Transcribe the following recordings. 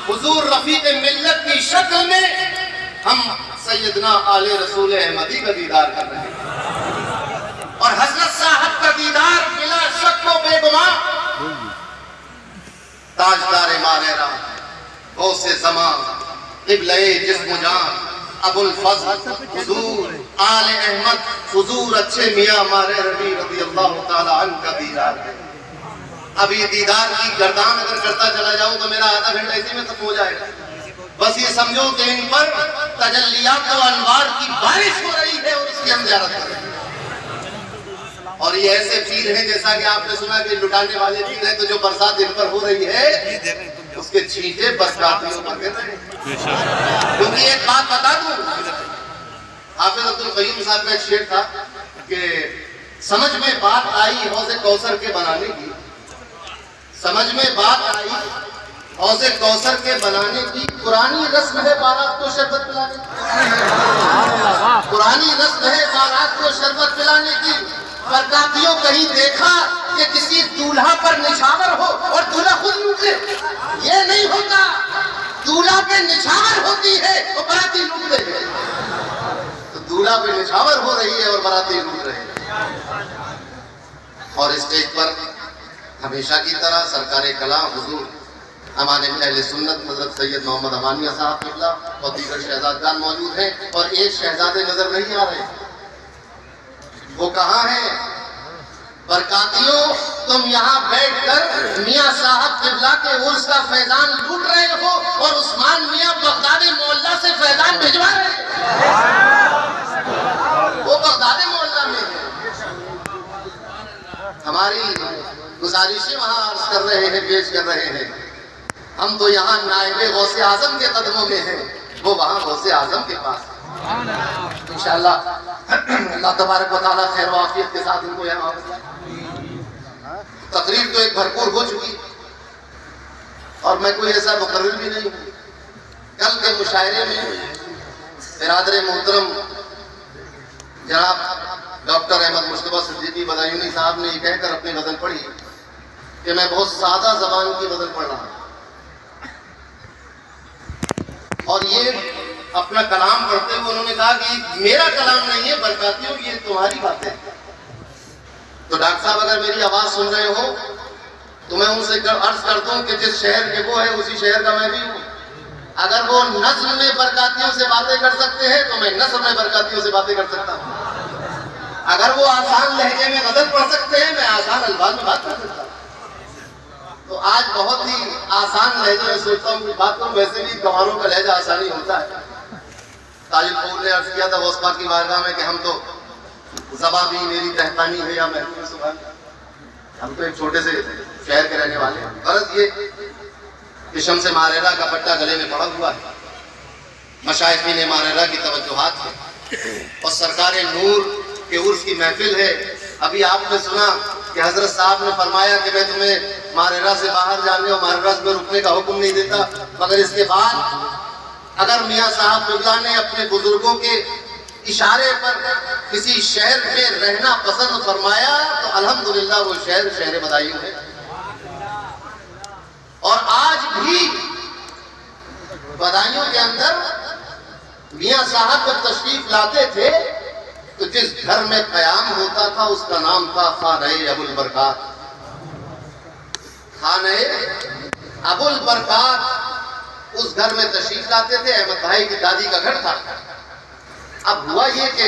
हुजूर रफीक मिल्लत की शक्ल में हम सैयदना आले रसूल अहमदी का दीदार कर रहे हैं और हजरत साहब का दीदार बिला शक व बेगुमान ताजदार मारेरा गौसे ज़मान क़िबले जिस्म जान अबुल फज़ल हुजूर आले अहमद हुजूर अच्छे मियां मारे रबी रज़ी अल्लाह तआला अन्हु का दीदार है। अब ये दीदार की गर्दान अगर करता चला जाऊं तो मेरा आधा घंटा इसी में खत्म हो जाएगा। बस ये समझो कि इन पर तजल्लियात व अनवार की बारिश हो रही है और उसकी हम ज़ियारत कर रहे हैं। और ये ऐसे पीर हैं जैसा कि आपने सुना कि लुटाने वाले पीर हैं, तो जो बरसात इन पर हो रही है उसके छींटे बरसातियों पर गिर रहे हैं। क्योंकि एक बात बता दूं, हाफिज अब्दुल क़य्यूम साहब का एक शेर था कि समझ में बात आई हौज़े कौसर के बनाने की, समझ में बात आई हौज़े कौसर के बनाने की, पुरानी रस्म है बारात को शरबत पिलाने की, पुरानी रस्म है बारात को शरबत पिलाने की। बरकातियों कहीं देखा कि किसी दूल्हा पर निछावर हो और दूल्हा खुद लूट ले? ये नहीं होता। दूल्हा पे निछावर होती है और बराती लूट ले। तो दूल्हा पे निछावर हो रही है और बराती लूट रहे हैं। और स्टेज पर हमेशा की तरह सरकारे कलाम हुजूर हमारे अहले सुन्नत हज़रत सैयद मोहम्मद अमानिया साहब क़िबला और दीगर शहजादान मौजूद हैं और एक शहजादे नजर नहीं आ रहे। वो कहाँ है? बरकातियों, तुम यहाँ बैठकर मियाँ साहब क़िबला के उर्स का फैजान लूट रहे हो और उस्मान मियाँ बगदादी मोहल्ला से फैजान भिजवा रहे हैं। वो बगदादी मोहल्ला में है। हमारी गुजारिशें वहाँ अर्ज कर रहे हैं, पेश कर रहे हैं। हम तो यहाँ नायबे गौसे आजम के कदमों में हैं, वो वहाँ गौसे आजम के पास। इंशाअल्लाह अल्लाह तबारक व तआला खैर व आफियत के साथ इनको यहाँ तकरीर तो एक भरपूर हो चुकी और मैं कोई ऐसा मुकर्रिर भी नहीं हूँ। कल के मुशायरे में बिरादर मोहतरम जनाब डॉक्टर अहमद मुश्तबा सिद्दीकी बदायूनी साहब ने ये कहकर अपनी गज़ल पढ़ी कि मैं बहुत सादा ज़बान की गज़ल पढ़ रहा हूँ और ये अपना कलाम पढ़ते हुए उन्होंने कहा कि मेरा कलाम नहीं है बरकातियों की, ये तुम्हारी बातें हैं। तो डॉक्टर साहब अगर मेरी आवाज़ सुन रहे हो तो मैं उनसे अर्ज करता हूँ कि जिस शहर के वो है उसी शहर का मैं भी हूँ। अगर वो नज़्म में बरकातियों से बातें कर सकते हैं तो मैं नज़्म में बरकातियों से बातें कर सकता हूँ। अगर वो आसान लहजे में गज़ल पढ़ सकते हैं, मैं आसान अल्फाज में बात कर सकता हूँ। तो आज बहुत ही आसान लहजे में सोचता हूँ कि बात करूँ। वैसे भी गवारों का लहजा आसानी होता है। ताजुल ने अर्ज किया था गौस पाक की बारगाह में कि हम तो ज़बां भी मेरी तहतानी है या महबूब सुभान, हम तो एक छोटे से शहर के रहने वाले हैं। गरज ये कि शम्स मारेरा का पट्टा गले में पड़ा हुआ है, मशाइखीन मारेरा की तवज्जुहात है और सरकार नूर के उर्स की महफिल है। अभी आपने सुना कि हजरत साहब ने फरमाया कि मैं तुम्हें मारेरा से बाहर जाने और मारेरा में रुकने का हुक्म नहीं देता, मगर इसके बाद अगर मियाँ साहब क़िबला ने अपने बुजुर्गों के इशारे पर किसी शहर में रहना पसंद फरमाया तो अल्हम्दुलिल्लाह वो शहर शहर बदायूं है। और आज भी बदायूं के अंदर मियाँ साहब जब तशरीफ लाते थे तो जिस घर में क़याम होता था उसका नाम था खाने अबुल बरकात। खाने अबुल बरकात उस घर में तशरीफ लाते थे। अहमद भाई की दादी का घर था। अब हुआ ये कि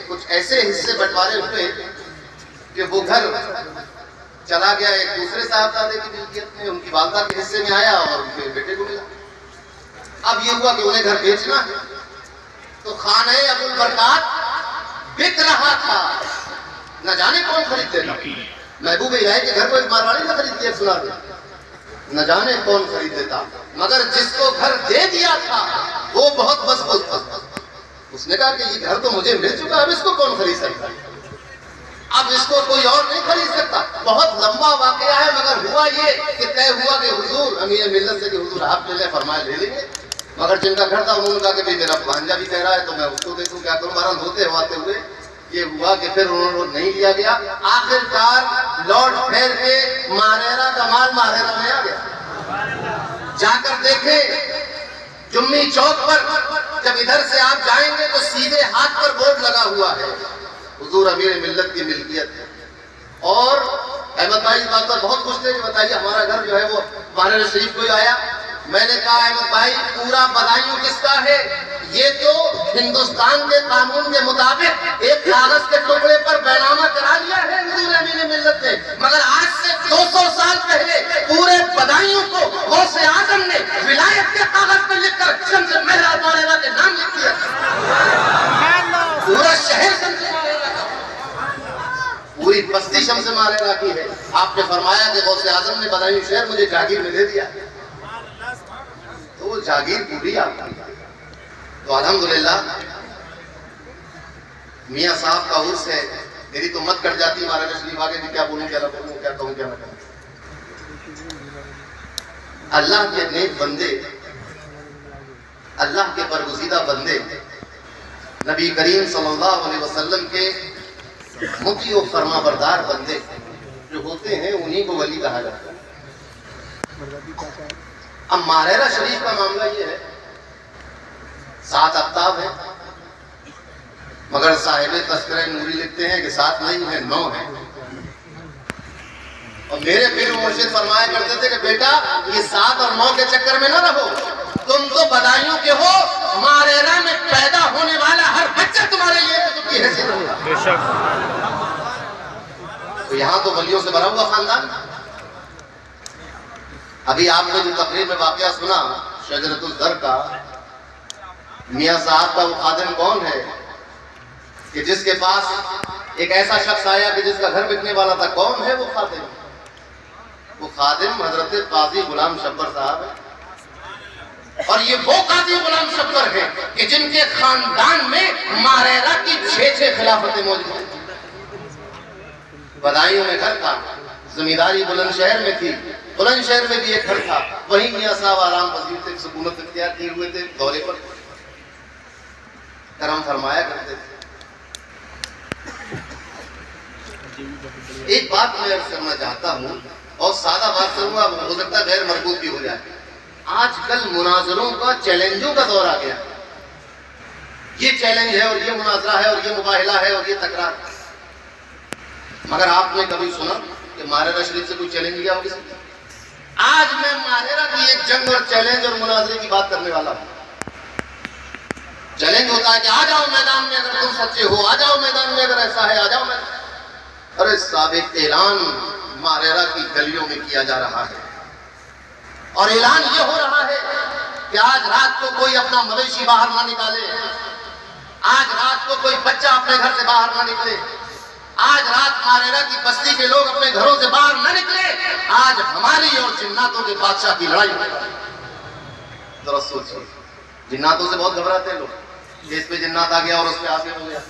कुछ ऐसे हिस्से बंटवारे हुए कि वो घर चला गया एक दूसरे साहबजादे की मिल्कियत में, उनकी वालदा के हिस्से में आया और उनके बेटे को मिला। अब ये हुआ कि उन्हें घर बेचना है तो खाने अबुल बरकात बिक रहा था। न जाने कौन खरीद देता। महबूब इलाही के घर को एक मारवाड़ी न खरीद दिया, सुना दे, न जाने कौन खरीद देता, मगर जिसको घर दे दिया था वो बहुत मजबूत था। उसने कहा कि ये घर तो मुझे मिल चुका, अब इसको कौन खरीद सकता, अब इसको कोई और नहीं खरीद सकता। बहुत लंबा वाकया है, मगर हुआ ये कि तय हुआ कि हुजूर अमीर मिल्लत से कि हुजूर आप ले फरमाया ले लेंगे। मगर जिनका घर था उन्होंने कहा कि भाई मेरा भांजा भी कह रहा है तो मैं उसको देखूं, क्या करूं। बहरहाल होते हुए ये हुआ कि फिर उन्होंने नहीं लिया गया। आखिरकार लौट फेर के मारेरा का माल मारेरा में आ गया। जाकर देखें जुम्मी चौक पर, जब इधर से आप जाएंगे तो सीधे हाथ पर बोर्ड लगा हुआ है, हुजूर अमीर मिल्लत की मिल्कियत है। और अहमद भाई इस बात पर बहुत खुश थे कि बताइए हमारा घर जो है वो बाहर शरीफ कोई आया। मैंने कहा अहमद भाई पूरा बदायूं किसका है? ये तो हिंदुस्तान के कानून के मुताबिक एक कागज के टुकड़े पर बैनामा करा लिया है हुजूर अमीर मिल्लत ने, मगर आज से 200 साल पहले पूरे बदायूं को गौसे आजम ने विलायत के कागज पर लिखकर शम्स महरा मौलाना के नाम लिख दिया। पूरा शहर शम्स महरा का, पूरी बस्ती शम्स महरा की है। आपने फरमाया कि गौसे आजम ने बदायूं शहर मुझे जागीर में दे दिया, तो वो जागीर पूरी आपकी। तो अल्हम्दुलिल्लाह मियाँ साहब का उर्स है, मेरी तो मत कट जाती महाराज शरीफ आगे भी क्या बोलूं क्या ना बोलूं, क्या कहूं क्या ना कहूं। अल्लाह के नेक बंदे, अल्लाह के बरगुज़ीदा बंदे, नबी करीम सल्लल्लाहु अलैहि वसल्लम के मुती और फरमाबरदार बंदे जो होते हैं उन्हीं को वली कहा जाता है। अब मारेरा शरीफ का मामला ये है, 7 अफ्ताब है, मगर साहिब तस्करे नूरी लिखते हैं कि 7 नहीं है 9 है। और मेरे पीर मुर्शिद फरमाया करते थे कि बेटा ये 7 और 9 के चक्कर में ना रहो, तुम तो बदायूं के हो, मारेरा में पैदा होने वाला हर बच्चा तुम्हारे लिए कुतुब की हैसियत होगा। तो यहाँ तो वलियों से भरा हुआ खानदान। अभी आपने जो तकरीर में वाकया सुना शजरतुल दर का, मियाँ साहब का वो खादिम कौन है कि जिसके पास एक ऐसा शख्स आया कि जिसका घर बिकने वाला था? कौन है वो खादिम? वो खादिम हजरत काजी गुलाम शब्बर साहब है। और ये वो काजी गुलाम शब्बर है कि जिनके खानदान में मारेरा की 6 खिलाफतें मौजूद हैं। बदायूं में घर था, जमींदारी बुलंदशहर में थी, बुलंदशहर में भी एक घर था, वहीं मियाँ साहब आराम पजीर थे, सुकूनत इख्तियार किए हुए थे, दौरे पर करम फरमाया करते थे। एक बात मैं अर्ज करना चाहता हूँ और सादा बात करूंगा, हो सकता है गैर मरबूत भी हो जाए। आजकल मुनाजरों का चैलेंजों का दौर आ गया। ये चैलेंज है और ये मुनाजरा है और ये मुबाहिला है और ये तकरार। मगर आपने कभी सुना कि मारेरा शरीफ से कोई चैलेंज लिया हो किसी? आज मैं मारेरा की एक जंग और चैलेंज और मुनाजरे की बात करने वाला हूँ। चैलेंज होता है कि आ जाओ मैदान में अगर तुम सच्चे हो, आ जाओ मैदान में अगर ऐसा है, आ जाओ मैदान। अरे साबिक ऐलान मारेरा की गलियों में किया जा रहा है और ऐलान ये हो रहा है कि आज रात को कोई अपना मवेशी बाहर ना निकाले, आज रात को कोई बच्चा अपने घर से बाहर ना निकले, आज रात मारेरा की बस्ती के लोग अपने घरों से बाहर न निकले। आज हमारी और जिन्नातों के बादशाह की लड़ाई हो रही है। जरा सोचिए, जिन्नातों से बहुत घबराते हैं लोग, इस पे जिन्नात आ गया और उस पे आगे हो गया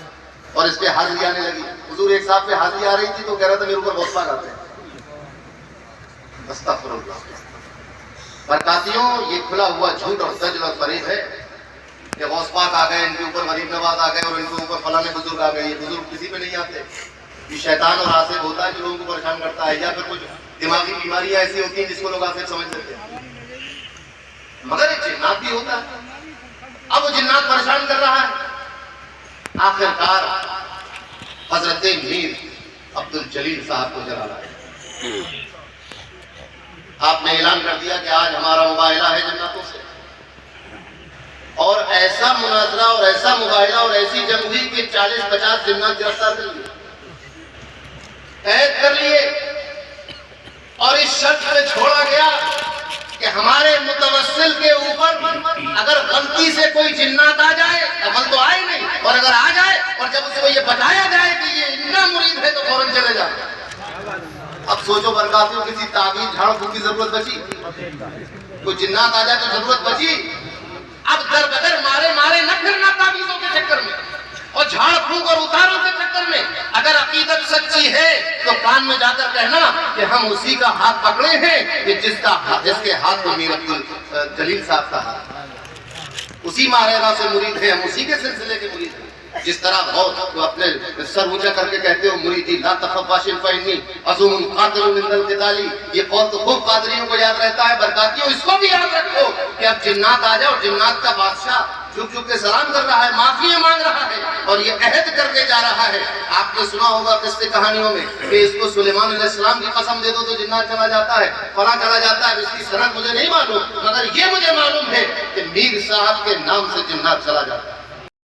और इस पे हाजिरी आने लगी। हुजूर एक साहब पे हाजिरी आ रही थी तो कह रहा था मेरे ऊपर बहुत पाक आते हैं। अस्तगफिरुल्लाह। बरकातियों, ये खुला हुआ झूठ और सजल और फरेब है कि गौस पाक आ गए, इनके ऊपर गरीब नवाज आ गए और इनके ऊपर फलाने बुजुर्ग आ गए। ये बुजुर्ग किसी पे नहीं आते। ये शैतान और आसिफ होता है जो लोगों को परेशान करता है, या फिर कुछ दिमागी बीमारियां ऐसी होती हैं जिसको लोग आसिफ समझ लेते हैं। मगर एक जिन्नात भी होता है। अब वो जिन्नात परेशान कर रहा है। आखिरकार हजरत मीर अब्दुल जलील साहब को जला लाया। आपने ऐलान कर दिया कि आज हमारा मुबाहिला है जन्नतों से, और ऐसा मुनाजरा और ऐसा मुबाहिला और ऐसी जंग हुई कि 40-50 जिन्नात गिरफ्तार कर लिए, कैद कर लिए, और इस शर्त पे छोड़ा गया कि हमारे मुतवस्सिल के ऊपर अगर गलती से कोई जिन्नात आ जाए, अमल तो आए नहीं, और अगर आ जाए और जब उसको ये बताया जाए कि ये इतना मुरीद है तो फौरन चले जाए। अब सोचो बरकातियों, किसी ताबीज झाड़ फूक की जरूरत बची? कोई जिन्नात आ जाए तो जरूरत बची? अब दर बदर मारे मारे न फिरना ताबीजों के चक्कर में और झाड़ फूक और उतारों के चक्कर में। अगर अकीदत सच्ची है तो कान में जाकर कहना कि हम उसी का हाथ पकड़े हैं कि जिसके हाथ में मीर अब्दुल जलील साहब का हाथ, उसी मारेरा से मुरीद है, हम उसी के सिलसिले के मुरीद हैं। जिस तरह वो अपने सर ऊंचा करके कहते हो मुरीदी ला तखफ वाशिन फइन्नी अज़ूमुन कातिलुन मिनल क़िताली, ये कौल तो खूब कादरियों को याद रहता है। बरकातियों इसको भी याद रखो कि अब जिन्नात आ जाओ, जिन्नात का बादशाह झुक झुक के सलाम कर रहा है, माफी मांग रहा है और ये अहद करके जा रहा है। आपने सुना होगा किस्से कहानियों में कि इसको सुलेमान अलैहिस्सलाम की कसम दे दो तो जिन्नात चला जाता है, फला चला जाता है। इसकी सनद मुझे नहीं मालूम, मगर ये मुझे मालूम है कि मीर साहब के नाम से जिन्नात चला जाता है।